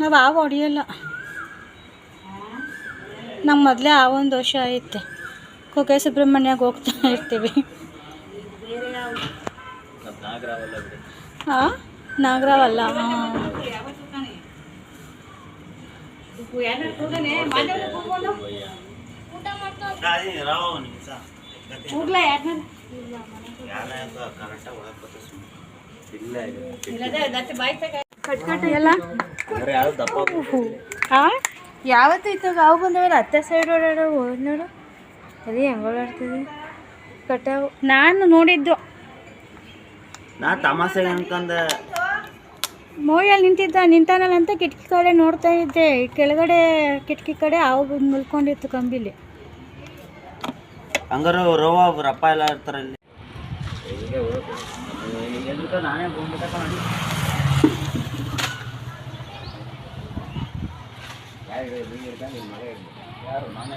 ನಾವು ಹಾವು ಹೊಡಿಯಲ್ಲ. ನಮ್ಮ ಮೊದಲೇ ಆ ಒಂದು ವರ್ಷ ಐತೆ. ಕುಕ್ಕೆ ಸುಬ್ರಹ್ಮಣ್ಯಗೆ ಹೋಗ್ತಾ ಇರ್ತೀವಿ. ಹಾಂ, ನಾಗರಾವಲ್ಲ. ಯಾವತ್ತು ಇತ್ತಾಗ ಹಾವು ಬಂದವಲ್ಲ ಹತ್ತೆ ಸೈಡ್ ಓಡಾಡವು ನೋಡು. ಅದೇ ಹೆಂಗೆ ಓಡಾಡ್ತದೆ ಕಟ್ಟಾವು. ನಾನು ನೋಡಿದ್ದು ನಾ ತಮಾಷೆಗೆ ಅನ್ಕೊಂಡೆ. ಮೋಯಲ್ಲಿ ನಿಂತಾನಲ್ಲ ಅಂತ ಕಿಟಕಿ ಕಡೆ ನೋಡ್ತಾ ಇದ್ದೆ. ಕೆಳಗಡೆ ಕಿಟಕಿ ಕಡೆ ಹಾವು ಬಂದು ಮುಲ್ಕೊಂಡಿತ್ತು ಕಂಬಿಲಿ. ಹಂಗಾರು ರೋವ ರಪ್ಪ ಎಲ್ಲ ಇರ್ತಾರೆ ಇಲ್ಲಿ. ನಾನೇ ಯಾರು ನಾನೇ